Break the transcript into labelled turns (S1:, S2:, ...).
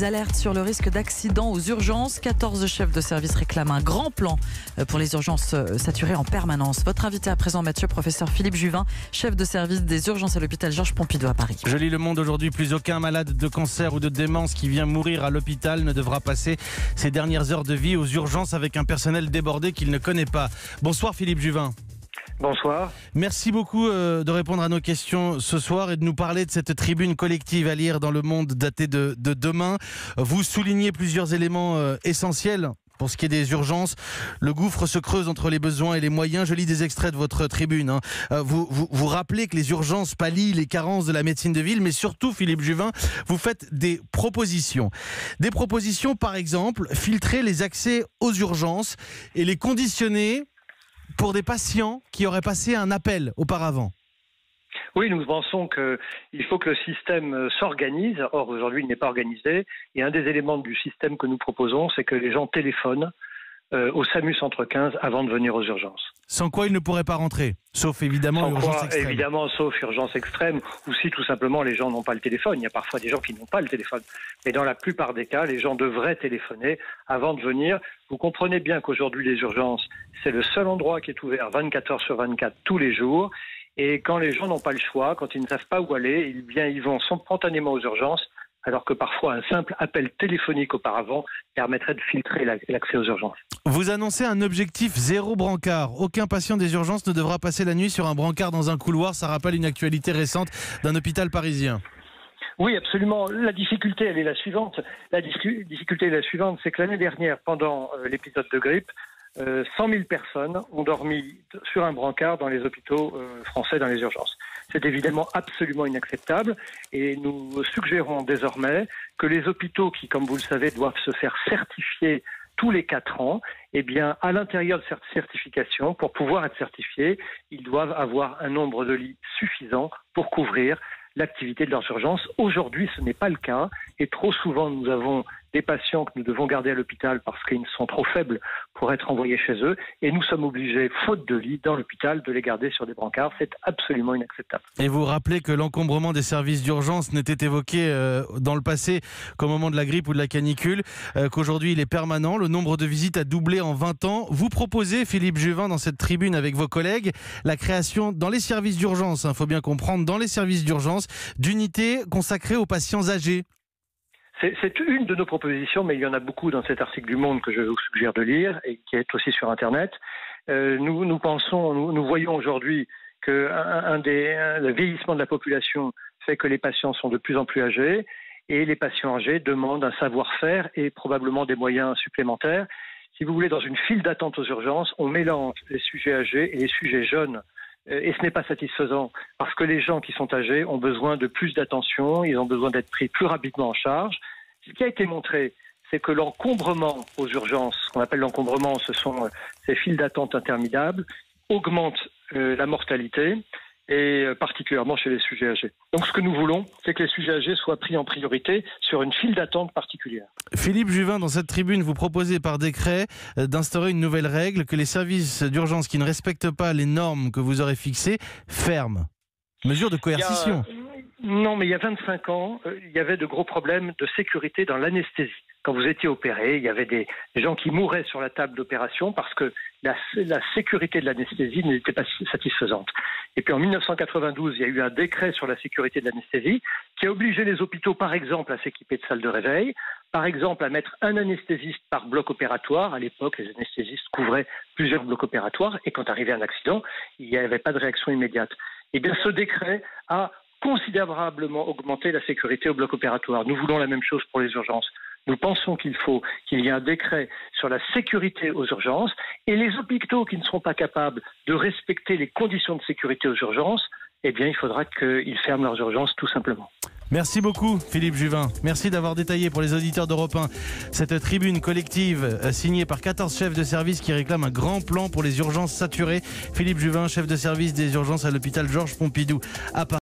S1: Alerte sur le risque d'accident aux urgences. 14 chefs de service réclament un grand plan pour les urgences saturées en permanence. Votre invité à présent, Mathieu, professeur Philippe Juvin, chef de service des urgences à l'hôpital Georges Pompidou à Paris.
S2: Je lis Le Monde aujourd'hui. Plus aucun malade de cancer ou de démence qui vient mourir à l'hôpital ne devra passer ses dernières heures de vie aux urgences avec un personnel débordé qu'il ne connaît pas. Bonsoir Philippe Juvin.
S3: Bonsoir.
S2: Merci beaucoup de répondre à nos questions ce soir et de nous parler de cette tribune collective à lire dans Le Monde datée de demain. Vous soulignez plusieurs éléments essentiels pour ce qui est des urgences. Le gouffre se creuse entre les besoins et les moyens. Je lis des extraits de votre tribune. Vous rappelez que les urgences pallient les carences de la médecine de ville, mais surtout, Philippe Juvin, vous faites des propositions. Des propositions, par exemple, filtrer les accès aux urgences et les conditionner pour des patients qui auraient passé un appel auparavant.
S3: Oui, nous pensons qu'il faut que le système s'organise. Or, aujourd'hui, il n'est pas organisé. Et un des éléments du système que nous proposons, c'est que les gens téléphonent au SAMU Centre 15 avant de venir aux urgences.
S2: Sans quoi ils ne pourraient pas rentrer, sauf évidemment urgence extrême.
S3: Évidemment, sauf urgence extrême, ou si tout simplement les gens n'ont pas le téléphone. Il y a parfois des gens qui n'ont pas le téléphone. Mais dans la plupart des cas, les gens devraient téléphoner avant de venir. Vous comprenez bien qu'aujourd'hui, les urgences, c'est le seul endroit qui est ouvert 24 heures sur 24 tous les jours. Et quand les gens n'ont pas le choix, quand ils ne savent pas où aller, ils vont spontanément aux urgences, alors que parfois un simple appel téléphonique auparavant permettrait de filtrer l'accès aux urgences.
S2: Vous annoncez un objectif 0 brancard. Aucun patient des urgences ne devra passer la nuit sur un brancard dans un couloir. Ça rappelle une actualité récente d'un hôpital parisien.
S3: Oui, absolument. La difficulté, elle est la suivante. La difficulté est la suivante, c'est que l'année dernière, pendant l'épisode de grippe, 100 000 personnes ont dormi sur un brancard dans les hôpitaux français, dans les urgences. C'est évidemment absolument inacceptable et nous suggérons désormais que les hôpitaux qui, comme vous le savez, doivent se faire certifier tous les 4 ans, eh bien, à l'intérieur de cette certification, pour pouvoir être certifiés, ils doivent avoir un nombre de lits suffisant pour couvrir l'activité de leurs urgences. Aujourd'hui, ce n'est pas le cas et trop souvent, nous avons des patients que nous devons garder à l'hôpital parce qu'ils sont trop faibles pour être envoyés chez eux et nous sommes obligés, faute de lits dans l'hôpital, de les garder sur des brancards. C'est absolument inacceptable.
S2: Et vous rappelez que l'encombrement des services d'urgence n'était évoqué dans le passé qu'au moment de la grippe ou de la canicule, qu'aujourd'hui il est permanent. Le nombre de visites a doublé en 20 ans. Vous proposez, Philippe Juvin, dans cette tribune avec vos collègues, la création dans les services d'urgence, il faut bien comprendre, dans les services d'urgence, d'unités consacrées aux patients âgés.
S3: C'est une de nos propositions, mais il y en a beaucoup dans cet article du Monde que je vous suggère de lire et qui est aussi sur Internet. Nous voyons aujourd'hui que le vieillissement de la population fait que les patients sont de plus en plus âgés et les patients âgés demandent un savoir-faire et probablement des moyens supplémentaires. Si vous voulez, dans une file d'attente aux urgences, on mélange les sujets âgés et les sujets jeunes. Et ce n'est pas satisfaisant parce que les gens qui sont âgés ont besoin de plus d'attention, ils ont besoin d'être pris plus rapidement en charge. Ce qui a été montré, c'est que l'encombrement aux urgences, ce qu'on appelle l'encombrement, ce sont ces files d'attente interminables, augmente la mortalité et particulièrement chez les sujets âgés. Donc ce que nous voulons, c'est que les sujets âgés soient pris en priorité sur une file d'attente particulière.
S2: Philippe Juvin, dans cette tribune, vous proposez par décret d'instaurer une nouvelle règle, que les services d'urgence qui ne respectent pas les normes que vous aurez fixées ferment. Mesure de coercition.
S3: Non, mais il y a 25 ans, il y avait de gros problèmes de sécurité dans l'anesthésie. Quand vous étiez opéré, il y avait des gens qui mouraient sur la table d'opération parce que la sécurité de l'anesthésie n'était pas satisfaisante. Et puis en 1992, il y a eu un décret sur la sécurité de l'anesthésie qui a obligé les hôpitaux, par exemple, à s'équiper de salles de réveil, par exemple, à mettre un anesthésiste par bloc opératoire. À l'époque, les anesthésistes couvraient plusieurs blocs opératoires et quand arrivait un accident, il n'y avait pas de réaction immédiate. Eh bien, ce décret a considérablement augmenté la sécurité au bloc opératoire. Nous voulons la même chose pour les urgences. Nous pensons qu'il faut qu'il y ait un décret sur la sécurité aux urgences et les hôpitaux qui ne seront pas capables de respecter les conditions de sécurité aux urgences, eh bien, il faudra qu'ils ferment leurs urgences tout simplement.
S2: Merci beaucoup Philippe Juvin. Merci d'avoir détaillé pour les auditeurs d'Europe 1 cette tribune collective signée par 14 chefs de service qui réclament un grand plan pour les urgences saturées. Philippe Juvin, chef de service des urgences à l'hôpital Georges Pompidou à Paris.